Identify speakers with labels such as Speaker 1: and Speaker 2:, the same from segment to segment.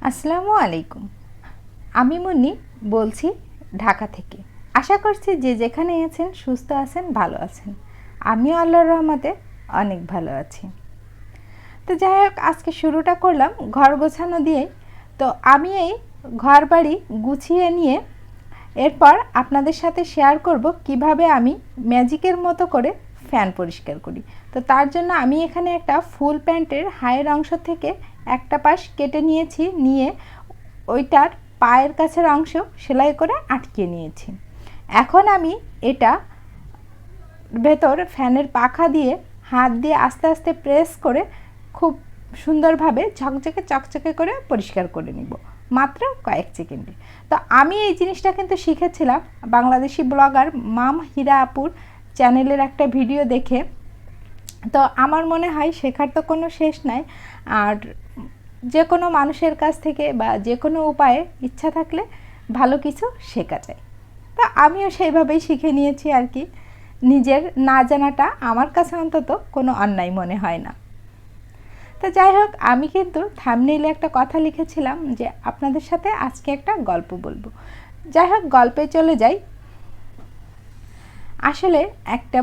Speaker 1: আসসালামু আলাইকুম। আমি মুন্নি বলছি ঢাকা থেকে। আশা করছি যে যেখানে আছেন সুস্থ আছেন, ভালো আছেন। আমিও আল্লাহর রহমতে অনেক ভালো আছি। তো যাই হোক, আজকে শুরুটা করলাম ঘর গোছানো দিয়ে। তো আমি এই ঘর বাড়ি গুছিয়ে নিয়ে এরপর আপনাদের সাথে শেয়ার করব কিভাবে আমি ম্যাজিকের মতো করে ফ্যান পরিষ্কার করি। তো তার জন্য আমি এখানে একটা ফুল প্যান্টের হায়ের অংশ থেকে একটা পাশ কেটে নিয়েছি, নিয়ে ওইটার পায়ের কাছের অংশ সেলাই করে আটকে নিয়েছি। এখন আমি এটা ভেতর ফ্যানের পাখা দিয়ে হাত দিয়ে আস্তে আস্তে প্রেস করে খুব সুন্দরভাবে ঝকঝকে চকচকে করে পরিষ্কার করে নিব মাত্র কয়েক সেকেন্ডে। তো আমি এই জিনিসটা কিন্তু শিখেছিলাম বাংলাদেশি ব্লগার মাম হীরা আপুর চ্যানেলের একটা ভিডিও দেখে। তো আমার মনে হয় শেখার তো কোনো শেষ নাই, আর যে কোনো মানুষের কাছ থেকে বা যে কোনো উপায়ে ইচ্ছা থাকলে ভালো কিছু শেখা যায়। তো আমিও সেইভাবেই শিখে নিয়েছি আর কি। নিজের না জানাটা আমার কাছে অন্তত কোনো অন্যায় মনে হয় না। তো যাই হোক, আমি কিন্তু থাম্বনেইলে একটা কথা লিখেছিলাম যে আপনাদের সাথে আজকে একটা গল্প বলবো। যাই হোক, গল্পে চলে যাই। আসলে একটা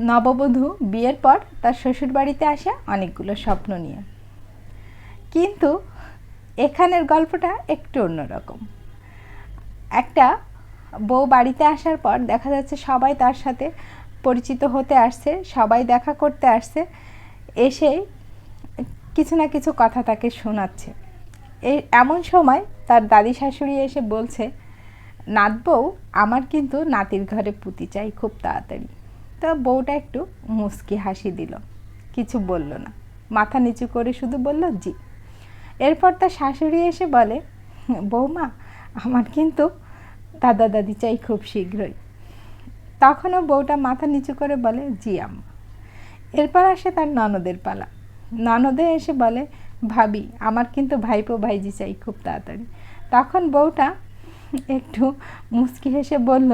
Speaker 1: নববধূ বিয়ের পর তার শ্বশুরবাড়িতে আসে অনেকগুলো স্বপ্ন নিয়ে, কিন্তু এখানের গল্পটা একটু অন্যরকম। একটা বউ বাড়িতে আসার পর দেখা যাচ্ছে সবাই তার সাথে পরিচিত হতে আসছে, সবাই দেখা করতে আসছে, এসে কিছু না কিছু কথা তাকে শোনাচ্ছে। এই এমন সময় তার দাদি শাশুড়ি এসে বলছে, নাত বউ, আমার কিন্তু নাতির ঘরে পুতি চাই খুব তাড়াতাড়ি। তো বউটা একটু মুচকি হাসি দিল, কিছু বলল না, মাথা নিচু করে শুধু বলল জি। এরপর তার শাশুড়ি এসে বলে, বৌমা, আমার কিন্তু দাদা দাদি চাই খুব শীঘ্রই। তখনও বউটা মাথা নিচু করে বলে জি আম্মা। এরপর আসে তার ননদের পালা। ননদে এসে বলে, ভাবি, আমার কিন্তু ভাইপো ভাইজি চাই খুব তাড়াতাড়ি। তখন বউটা একটু মুচকি হেসে বলল,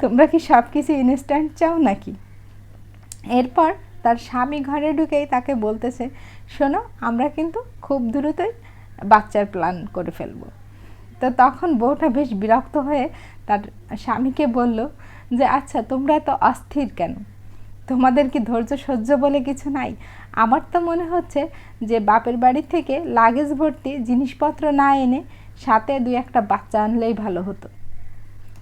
Speaker 1: তোমরা কি সব কিছু ইনস্ট্যান্ট চাও নাকি? এরপর তার স্বামী ঘরে ঢুকেই তাকে বলতেছে, শোনো, আমরা কিন্তু খুব দ্রুতই বাচ্চার প্ল্যান করে ফেলবো। তো তখন বউটা বেশ বিরক্ত হয়ে তার স্বামীকে বলল যে, আচ্ছা, তোমরা তো অস্থির কেন? তোমাদের কি ধৈর্য সহ্য বলে কিছু নাই? আমার তো মনে হচ্ছে যে বাপের বাড়ি থেকে লাগেজ ভর্তি জিনিসপত্র না এনে সাথে 2-1টা বাচ্চা আনলেই ভালো হতো।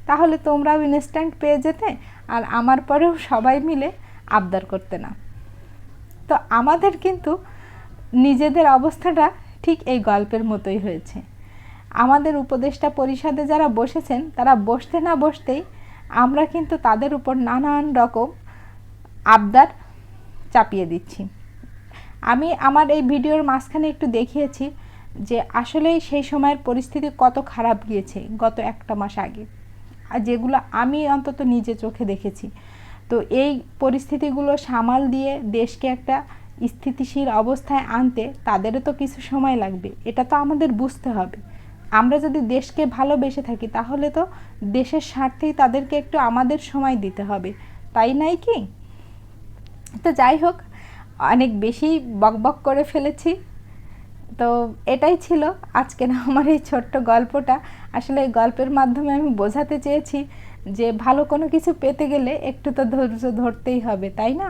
Speaker 1: তাহলে তোমরাও ইনস্ট্যান্ট পেয়ে যেতে, আর আমার পরেও সবাই মিলে আবদার করতে না। তো আমাদের কিন্তু নিজেদের অবস্থাটা ঠিক এই গল্পের মতোই হয়েছে। আমাদের উপদেষ্টা পরিষদে যারা বসেছেন, তারা বসতে না বসতেই আমরা কিন্তু তাদের উপর নানান রকম আবদার চাপিয়ে দিচ্ছি। আমি আমার এই ভিডিওর মাঝখানে একটু দেখিয়েছি যে আসলেই সেই সময়ের পরিস্থিতি কত খারাপ গিয়েছে গত 1টা মাস আগে, আর যেগুলো আমি অন্তত নিজে চোখে দেখেছি। তো এই পরিস্থিতিগুলো সামাল দিয়ে দেশকে একটা স্থিতিশীল অবস্থায় আনতে তাদেরও তো কিছু সময় লাগবে, এটা তো আমাদের বুঝতে হবে। আমরা যদি দেশকে ভালোবেসে থাকি তাহলে তো দেশের স্বার্থেই তাদেরকে একটু আমাদের সময় দিতে হবে, তাই নাই কি? তো যাই হোক, অনেক বেশি বকবক করে ফেলেছি। তো এটাই ছিল আজকের আমার এই ছোট্ট গল্পটা। আসলে এই গল্পের মাধ্যমে আমি বোঝাতে চেয়েছি যে ভালো কোনো কিছু পেতে গেলে একটু তো ধৈর্য ধরতেই হবে, তাই না?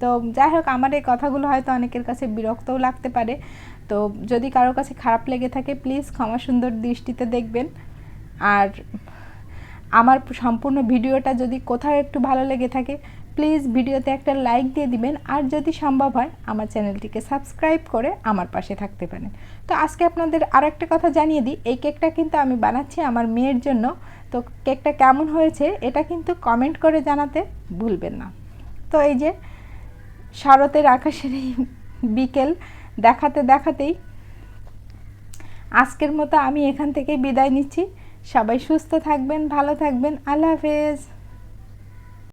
Speaker 1: তো যাই হোক, আমার এই কথাগুলো হয়তো অনেকের কাছে বিরক্তও লাগতে পারে। তো যদি কারোর কাছে খারাপ লেগে থাকে, প্লিজ ক্ষমা সুন্দর দৃষ্টিতে দেখবেন। আর আমার সম্পূর্ণ ভিডিওটা যদি কোথাও একটু ভালো লেগে থাকে, প্লিজ ভিডিওতে একটা লাইক দিয়ে দিবেন, আর যদি সম্ভব হয় আমার চ্যানেলটিকে সাবস্ক্রাইব করে আমার পাশে থাকতে পারেন। তো আজকে আপনাদের আর একটা কথা জানিয়ে দিই, এই কেকটা কিন্তু আমি বানাচ্ছি আমার মেয়ের জন্য। তো কেকটা কেমন হয়েছে এটা কিন্তু কমেন্ট করে জানাতে ভুলবেন না। তো এই যে শরতের আকাশের এই বিকেল দেখাতে দেখাতেই আজকের মতো আমি এখান থেকে বিদায় নিচ্ছি। সবাই সুস্থ থাকবেন, ভালো থাকবেন। আল্লাহ হাফেজ।